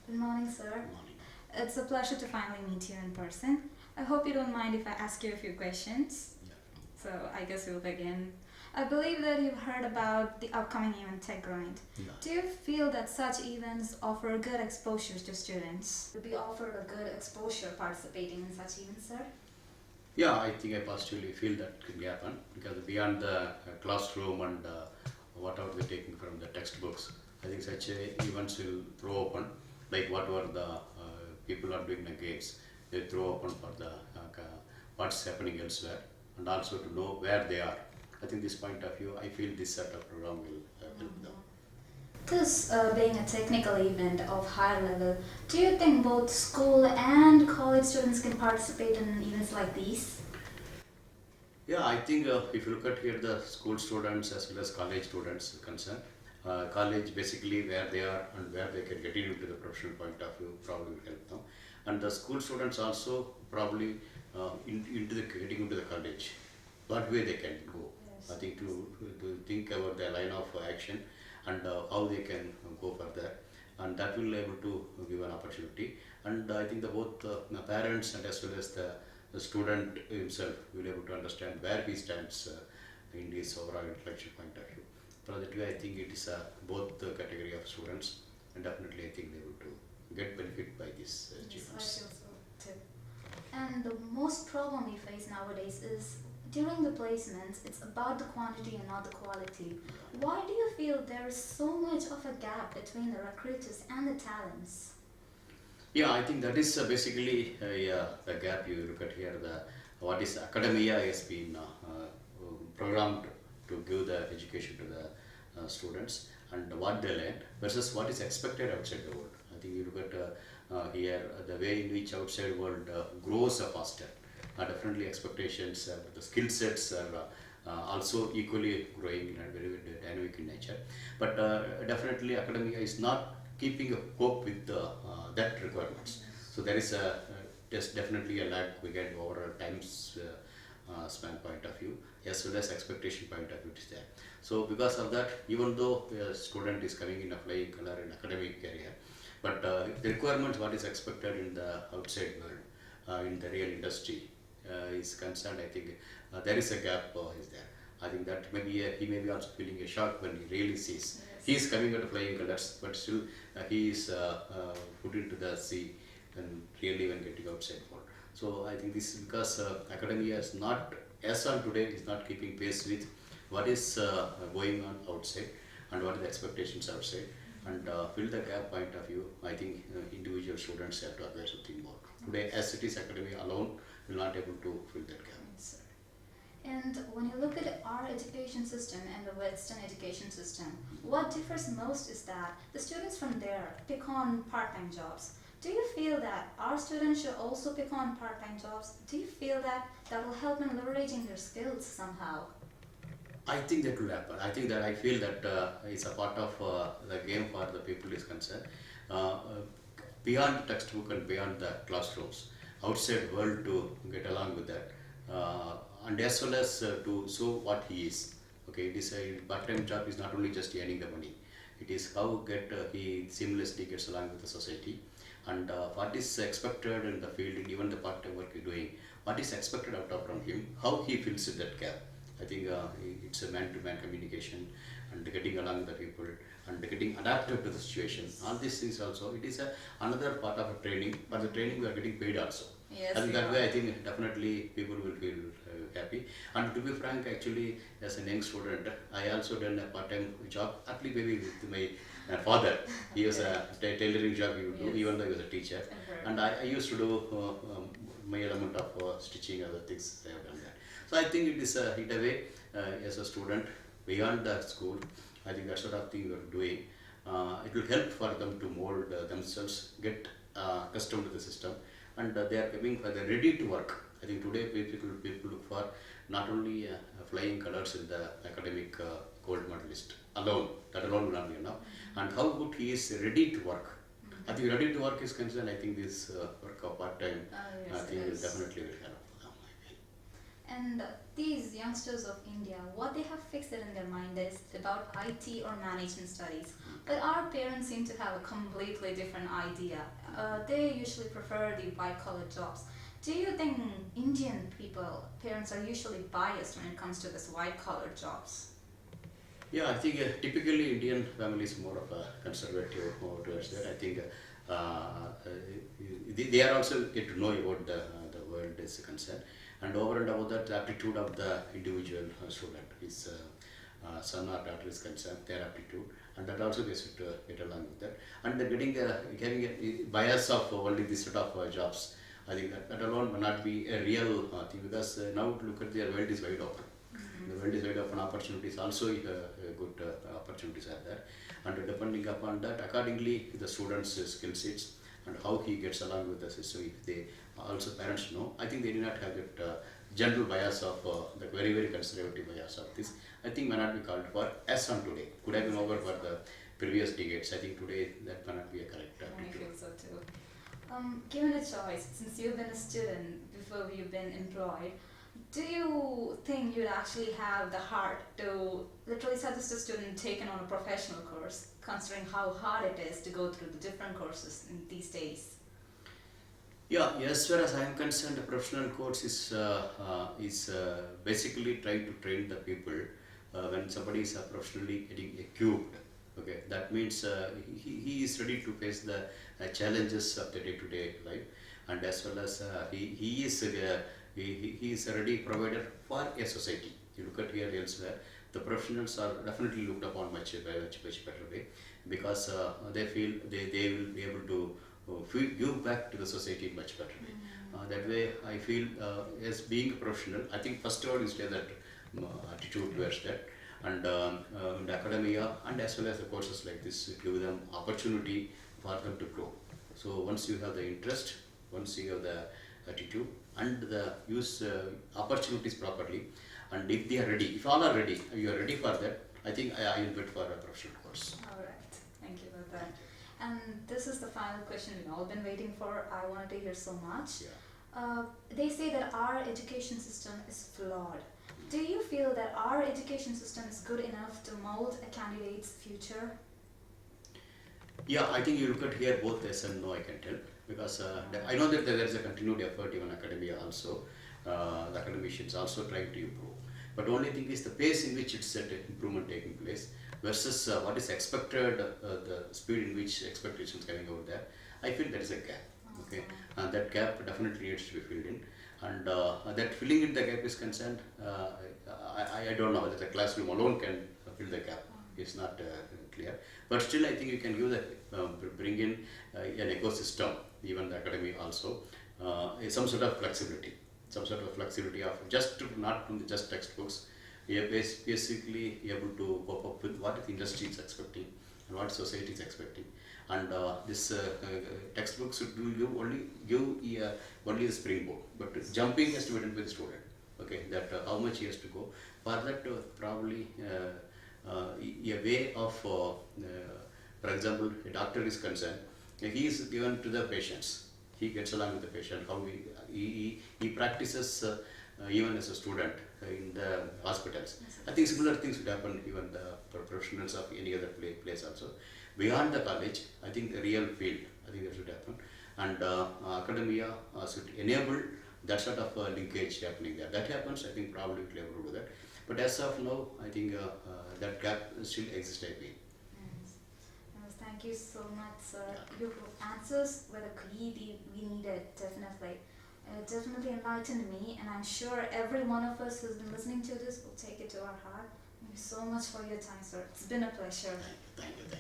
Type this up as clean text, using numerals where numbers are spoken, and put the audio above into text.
Good morning, sir. Good morning. It's a pleasure to finally meet you in person. I hope you don't mind if I ask you a few questions. Yeah. So I guess we'll begin. I believe that you've heard about the upcoming event TechGrind. Yeah. Do you feel that such events offer good exposure to students? Would be offered a good exposure participating in such events, sir? Yeah, I think I positively feel that can happen because beyond the classroom and whatever they're taking from the textbooks, I think such events will throw open, like whatever the people are doing the games, they throw open for the what's happening elsewhere and also to know where they are. I think this point of view, I feel this sort of program will help them. This being a technical event of higher level, do you think both school and college students can participate in events like these? Yeah, I think if you look at here the school students as well as college students concerned, college basically where they are and where they can get into the professional point of view probably will help them. And the school students also probably into the getting into the college, what way they can go. Yes. I think to think about the line of action and how they can go further, and that will able to give an opportunity. And I think the both the parents and as well as the student himself will able to understand where he stands in this overall intellectual point of view. For that way, I think it is both the category of students, and definitely I think they will to get benefit by these Yes, I achievements. feel so too. And the most problem we face nowadays is during the placements, it's about the quantity and not the quality. Why do you feel there is so much of a gap between the recruiters and the talents? Yeah, I think that is basically yeah, the gap you look at here. The what is academia has been programmed to give the education to the students and what they learn versus what is expected outside the world. I think you look at here the way in which outside world grows faster. Definitely expectations, the skill sets are also equally growing and very, very dynamic in nature. But definitely academia is not keeping a cope with that requirements. So there is a just definitely a lag we get over a times span point of view as well as expectation point of view is there. So because of that, even though a student is coming in a flying color in academic career, but the requirements what is expected in the outside world, in the real industry is concerned, I think there is a gap is there. I think that maybe he may be also feeling a shock when he really sees he is coming out of flying colors, but still he is put into the sea and really when getting outside world. So I think this is because academia is not as on today is not keeping pace with what is going on outside and what are the expectations outside and fill the gap point of view. I think individual students have to acquire something more. Today, as it is, academia alone will not able to fill that gap. Yes, sir. And when you look at our education system and the Western education system, what differs most is that the students from there pick on part-time jobs. Do you feel that our students should also pick on part-time jobs? Do you feel that that will help in leveraging their skills somehow? I think that will happen. I think that I feel that it's a part of the game for the people is concerned. Uh, uh, Beyond the textbook and beyond the classrooms, outside world to get along with that, and as well as to show what he is. Okay, it is a part-time job is not only just earning the money. It is how get he seamlessly gets along with the society, and what is expected in the field, and even the part-time work he's doing, what is expected out of from him, how he fills in that gap. I think it's a man-to-man communication and getting along with the people and getting adapted to the situation. All these things also, it is another part of a training, but the training we are getting paid also. Yes, And we that are. way, I think definitely people will feel happy. And to be frank, actually, as a young student, I also done a part-time job, at least maybe with my father. He was a tailoring job he would do, Yes. even though he was a teacher. I've heard. And I used to do my element of stitching, other things I have done that. So I think it is in a way, as a student, beyond the school, I think that sort of thing we are doing. It will help for them to mold themselves, get accustomed to the system, and they are coming for the ready to work. I think today people look for not only flying colors in the academic gold medalist alone. That alone will not be enough. And how good he is ready to work. I think ready to work is concerned. I think this work of part time Yes, thing it will is. definitely will help. And these youngsters of India, what they have fixed in their mind is about IT or management studies. But our parents seem to have a completely different idea. They usually prefer the white collar jobs. Do you think Indian parents are usually biased when it comes to this white collar jobs? Yeah, I think typically Indian family is more of a conservative towards that. I think they are also get to know about the world is concerned, and over and above that, the aptitude of the individual student, his son or daughter is concerned, their aptitude, and that also they should get along with that. And they're having a bias of only this sort of jobs. I think that alone may not be a real thing, because now look at their world is wide open. The world is wide open, opportunities also good opportunities are there, and depending upon that, accordingly the students' skill sets and how he gets along with the system, if they also parents know, I think they do not have that general bias of the very conservative bias of this. I think may not be called for as on today. Could have been over for the previous decades. I think today that may not be a correct I attitude. feel so too. Given a choice, since you've been a student before you've been employed, do you think you'd actually have the heart to literally suggest a student taken on a professional course, considering how hard it is to go through the different courses in these days? Yeah, as far as I am concerned, the professional course is basically trying to train the people when somebody is professionally equipped. Okay, that means he is ready to face the challenges of the day-to-day life, and as well as he is a ready provider for a society. You look at here elsewhere, the professionals are definitely looked upon much better way, because they feel they will be able to give back to the society in much better way. That way, I feel as being a professional, I think first of all is that attitude towards that, and in the academia and as well as the courses like this give them opportunity for them to grow. So once you have the interest, once you have the attitude and the use opportunities properly, and if they are ready, if all are ready, you are ready for that, I think I will bid for a professional course. Alright, thank you for that. And this is the final question we've all been waiting for. I wanted to hear so much. Yeah. They say that our education system is flawed. Do you feel that our education system is good enough to mold a candidate's future? Yeah, I think you look at here both yes and no, I can tell, because I know that there is a continued effort even academia also, the academicians also trying to improve, but only thing is the pace in which it's improvement taking place versus what is expected, the speed in which expectations coming out there. I feel there is a gap. Okay, and that gap definitely needs to be filled in, and that filling in the gap is concerned, I don't know whether the classroom alone can fill the gap. It's not clear, but still I think you can give the bring in an ecosystem, even the academy also, some sort of flexibility of just not from the just textbooks. We are basically able to cope up with what the industry is expecting and what society is expecting, and this textbooks should give only the springboard, but jumping has to be done by the student. Okay, that how much he has to go for that, probably a way of for example, a doctor is concerned, he is given to the patients, he gets along with the patient, how he practices even as a student in the hospitals. I think similar things would happen even the professionals of any other place also. Beyond the college, I think the real field, I think that should happen, and academia should enable that sort of linkage happening there. That happens, I think probably we will be able to do that. But as of now, I think that gap still exists, I feel. Yes, thank you so much, sir. Your answers were the key we needed, definitely. It definitely enlightened me, and I'm sure every one of us who's been listening to this will take it to our heart. Thank you so much for your time, sir. It's been a pleasure. Thank you.